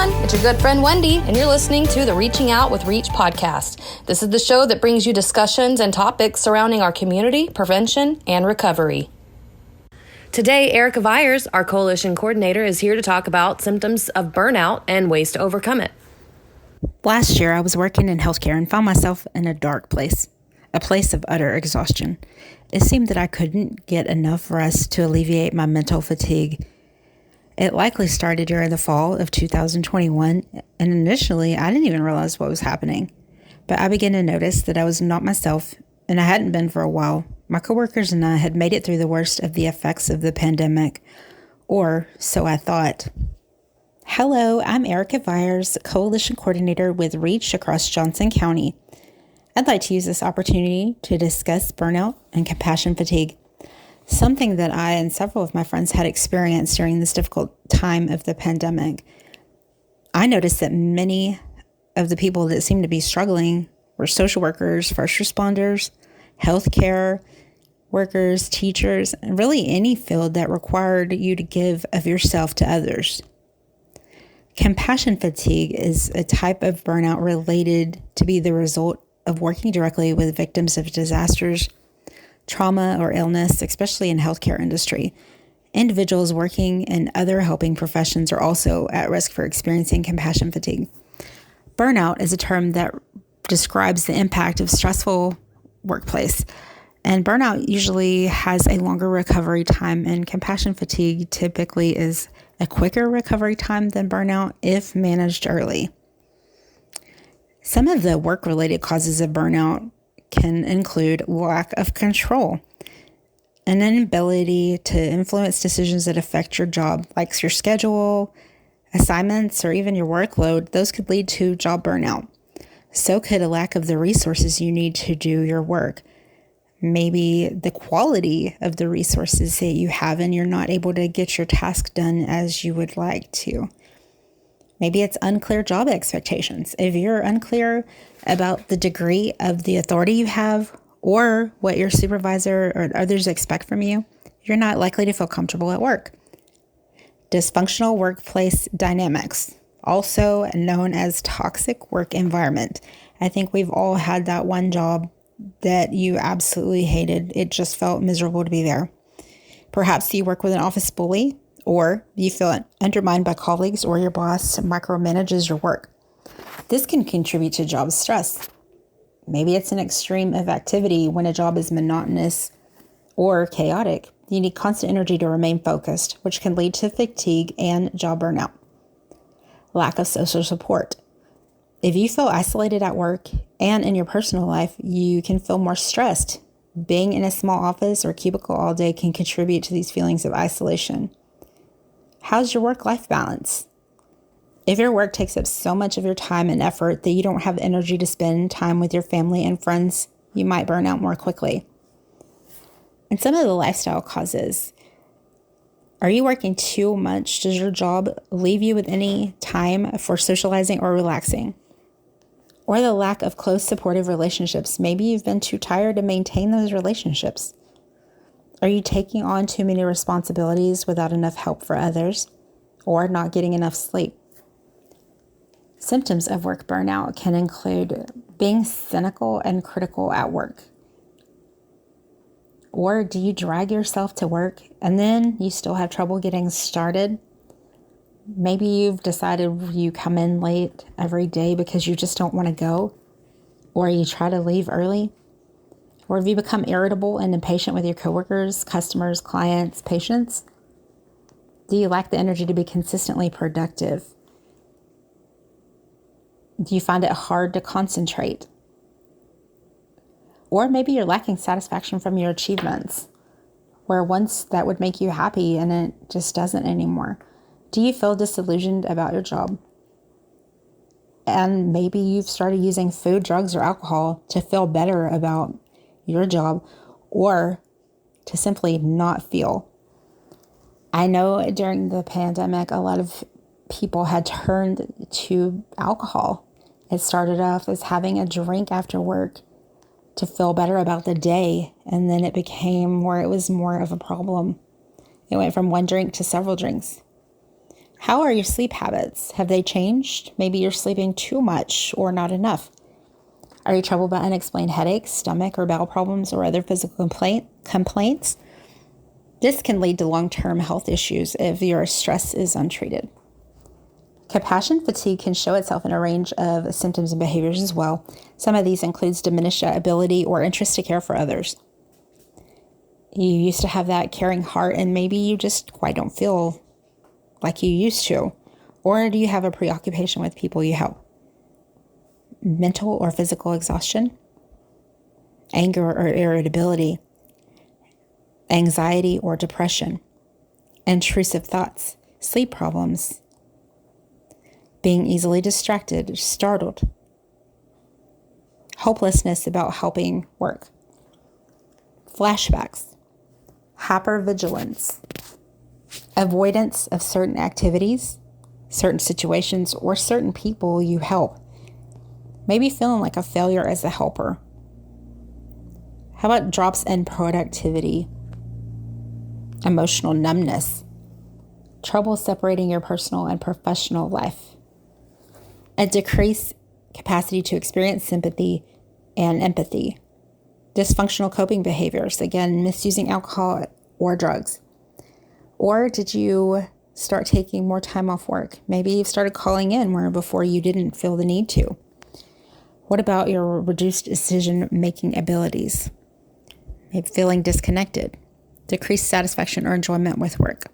everyone, it's your good friend Wendy, and you're listening to the Reaching Out with Reach podcast. This is the show that brings you discussions and topics surrounding our community, prevention, and recovery. Today, Erica Vyers, our coalition coordinator, is here to talk about symptoms of burnout and ways to overcome it. Last year, I was working in healthcare and found myself in a dark place, a place of utter exhaustion. It seemed that I couldn't get enough rest to alleviate my mental fatigue. It likely started during the fall of 2021, and initially, I didn't even realize what was happening. But I began to notice that I was not myself, and I hadn't been for a while. My coworkers and I had made it through the worst of the effects of the pandemic, or so I thought. Hello, I'm Erica Vyers, Coalition Coordinator with REACH across Johnson County. I'd like to use this opportunity to discuss burnout and compassion fatigue, something that I and several of my friends had experienced during this difficult time of the pandemic. I noticed that many of the people that seemed to be struggling were social workers, first responders, healthcare workers, teachers, and really any field that required you to give of yourself to others. Compassion fatigue is a type of burnout related to be the result of working directly with victims of disasters, trauma, or illness, especially in healthcare industry. Individuals working in other helping professions are also at risk for experiencing compassion fatigue. Burnout is a term that describes the impact of stressful workplace, and burnout usually has a longer recovery time, and compassion fatigue typically is a quicker recovery time than burnout if managed early. Some of the work-related causes of burnout can include lack of control, an inability to influence decisions that affect your job, like your schedule, assignments, or even your workload. Those could lead to job burnout. So could a lack of the resources you need to do your work. Maybe the quality of the resources that you have and you're not able to get your task done as you would like to. Maybe it's unclear job expectations. If you're unclear about the degree of the authority you have or what your supervisor or others expect from you, you're not likely to feel comfortable at work. Dysfunctional workplace dynamics, also known as toxic work environment. I think we've all had that one job that you absolutely hated. It just felt miserable to be there. Perhaps you work with an office bully, or you feel undermined by colleagues, or your boss micromanages your work. This can contribute to job stress. Maybe it's an extreme of activity when a job is monotonous or chaotic. You need constant energy to remain focused, which can lead to fatigue and job burnout. Lack of social support. If you feel isolated at work and in your personal life, you can feel more stressed. Being in a small office or cubicle all day can contribute to these feelings of isolation. How's your work-life balance? If your work takes up so much of your time and effort that you don't have energy to spend time with your family and friends, you might burn out more quickly. And some of the lifestyle causes. Are you working too much? Does your job leave you with any time for socializing or relaxing? Or the lack of close, supportive relationships. Maybe you've been too tired to maintain those relationships. Are you taking on too many responsibilities without enough help for others, or not getting enough sleep? Symptoms of work burnout can include being cynical and critical at work. Or do you drag yourself to work and then you still have trouble getting started? Maybe you've decided you come in late every day because you just don't want to go, or you try to leave early. Or have you become irritable and impatient with your coworkers, customers, clients, patients? Do you lack the energy to be consistently productive? Do you find it hard to concentrate? Or maybe you're lacking satisfaction from your achievements, where once that would make you happy and it just doesn't anymore. Do you feel disillusioned about your job? And maybe you've started using food, drugs, or alcohol to feel better about your job, or to simply not feel. I know during the pandemic, a lot of people had turned to alcohol. It started off as having a drink after work to feel better about the day, and then it became where it was more of a problem. It went from one drink to several drinks. How are your sleep habits? Have they changed? Maybe you're sleeping too much or not enough. Are you troubled by unexplained headaches, stomach or bowel problems, or other physical complaints? This can lead to long-term health issues if your stress is untreated. Compassion fatigue can show itself in a range of symptoms and behaviors as well. Some of these includes diminished ability or interest to care for others. You used to have that caring heart, and maybe you just quite don't feel like you used to. Or do you have a preoccupation with people you help? Mental or physical exhaustion, anger or irritability, anxiety or depression, intrusive thoughts, sleep problems, being easily distracted, startled, hopelessness about helping work, flashbacks, hypervigilance, avoidance of certain activities, certain situations, or certain people you help. Maybe feeling like a failure as a helper. How about drops in productivity, emotional numbness, trouble separating your personal and professional life, a decreased capacity to experience sympathy and empathy, dysfunctional coping behaviors, again, misusing alcohol or drugs? Or did you start taking more time off work? Maybe you've started calling in where before you didn't feel the need to. What about your reduced decision-making abilities? Maybe feeling disconnected, decreased satisfaction or enjoyment with work.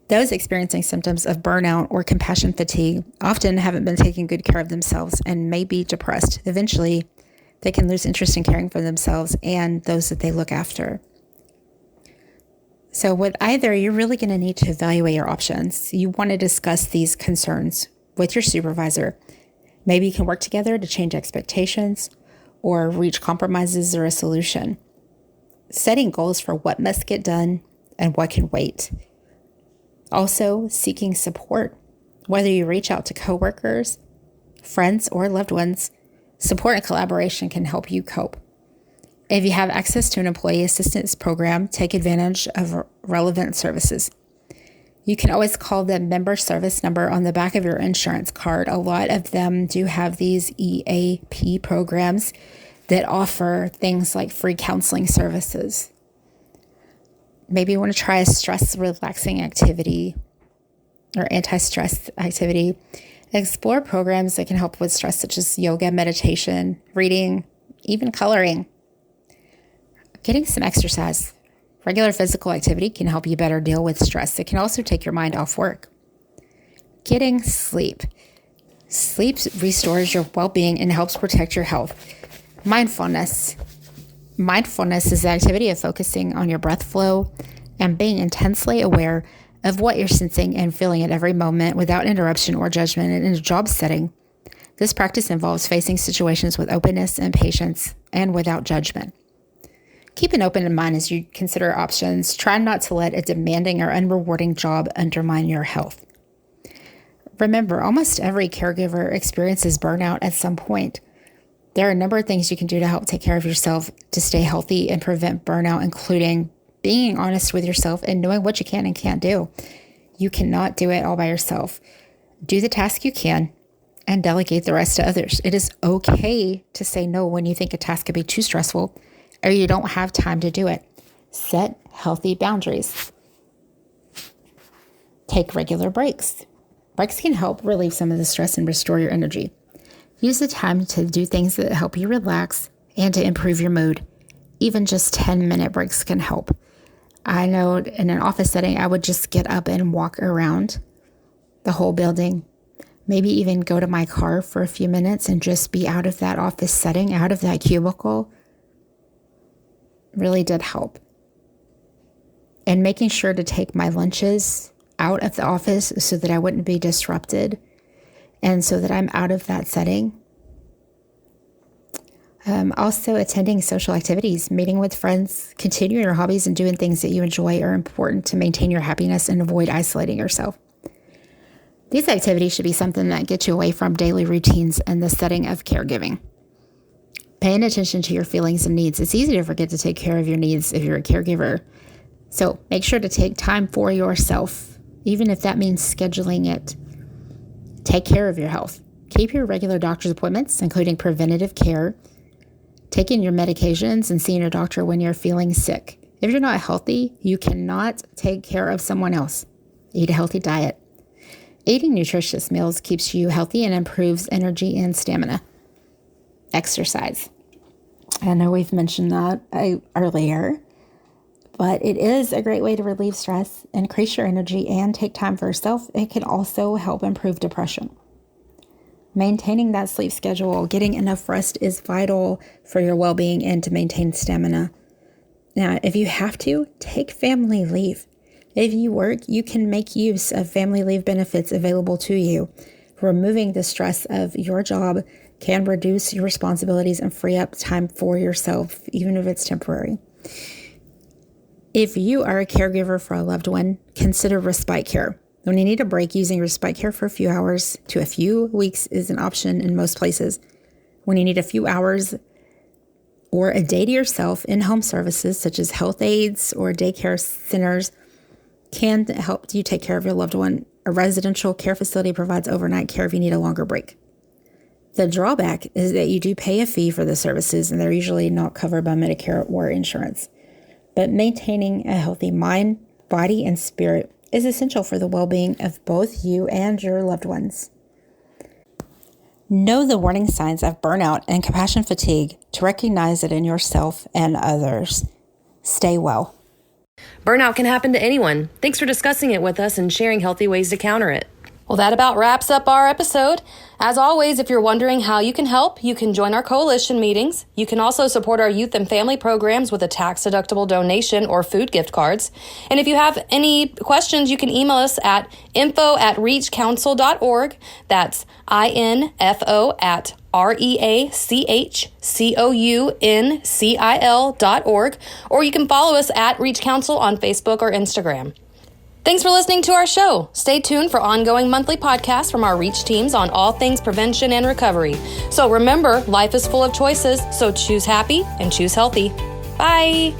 Those experiencing symptoms of burnout or compassion fatigue often haven't been taking good care of themselves and may be depressed. Eventually, they can lose interest in caring for themselves and those that they look after. So with either, you're really going to need to evaluate your options. You want to discuss these concerns with your supervisor. Maybe you can work together to change expectations or reach compromises or a solution. Setting goals for what must get done and what can wait. Also, seeking support, whether you reach out to coworkers, friends, or loved ones. Support and collaboration can help you cope. If you have access to an employee assistance program, take advantage of relevant services. You can always call the member service number on the back of your insurance card. A lot of them do have these EAP programs that offer things like free counseling services. Maybe you want to try a stress relaxing activity or anti-stress activity. Explore programs that can help with stress, such as yoga, meditation, reading, even coloring. Getting some exercise. Regular physical activity can help you better deal with stress. It can also take your mind off work. Getting sleep. Sleep restores your well-being and helps protect your health. Mindfulness. Mindfulness is the activity of focusing on your breath flow and being intensely aware of what you're sensing and feeling at every moment without interruption or judgment in a job setting. This practice involves facing situations with openness and patience and without judgment. Keep an open mind as you consider options. Try not to let a demanding or unrewarding job undermine your health. Remember, almost every caregiver experiences burnout at some point. There are a number of things you can do to help take care of yourself to stay healthy and prevent burnout, including being honest with yourself and knowing what you can and can't do. You cannot do it all by yourself. Do the task you can and delegate the rest to others. It is okay to say no when you think a task could be too stressful or you don't have time to do it. Set healthy boundaries. Take regular breaks. Breaks can help relieve some of the stress and restore your energy. Use the time to do things that help you relax and to improve your mood. Even just 10-minute breaks can help. I know in an office setting, I would just get up and walk around the whole building. Maybe even go to my car for a few minutes and just be out of that office setting, out of that cubicle. Really did help. And making sure to take my lunches out of the office so that I wouldn't be disrupted and so that I'm out of that setting. Also, attending social activities, meeting with friends, continuing your hobbies, and doing things that you enjoy are important to maintain your happiness and avoid isolating yourself. These activities should be something that gets you away from daily routines and the setting of caregiving. Paying attention to your feelings and needs. It's easy to forget to take care of your needs if you're a caregiver. So make sure to take time for yourself. even if that means scheduling it. Take care of your health. Keep your regular doctor's appointments, including preventative care, taking your medications, and seeing your doctor when you're feeling sick. If you're not healthy, you cannot take care of someone else. Eat a healthy diet. Eating nutritious meals keeps you healthy and improves energy and stamina. Exercise. I know we've mentioned that earlier, but it is a great way to relieve stress, increase your energy, and take time for yourself. It can also help improve depression. Maintaining that sleep schedule, getting enough rest is vital for your well-being and to maintain stamina. Now, if you have to, take family leave. If you work, you can make use of family leave benefits available to you. Removing the stress of your job can reduce your responsibilities and free up time for yourself, even if it's temporary. If you are a caregiver for a loved one, consider respite care. When you need a break, using respite care for a few hours to a few weeks is an option in most places. When you need a few hours or a day to yourself, in-home services such as health aides or daycare centers can help you take care of your loved one. A residential care facility provides overnight care if you need a longer break. The drawback is that you do pay a fee for the services, and they're usually not covered by Medicare or insurance. But maintaining a healthy mind, body, and spirit is essential for the well-being of both you and your loved ones. Know the warning signs of burnout and compassion fatigue to recognize it in yourself and others. Stay well. Burnout can happen to anyone. Thanks for discussing it with us and sharing healthy ways to counter it. Well, that about wraps up our episode. As always, if you're wondering how you can help, you can join our coalition meetings. You can also support our youth and family programs with a tax-deductible donation or food gift cards. And if you have any questions, you can email us at info@reachcouncil.org. That's info@reachcouncil.org. Or you can follow us at Reach Council on Facebook or Instagram. Thanks for listening to our show. Stay tuned for ongoing monthly podcasts from our Reach teams on all things prevention and recovery. So remember, life is full of choices, so choose happy and choose healthy. Bye.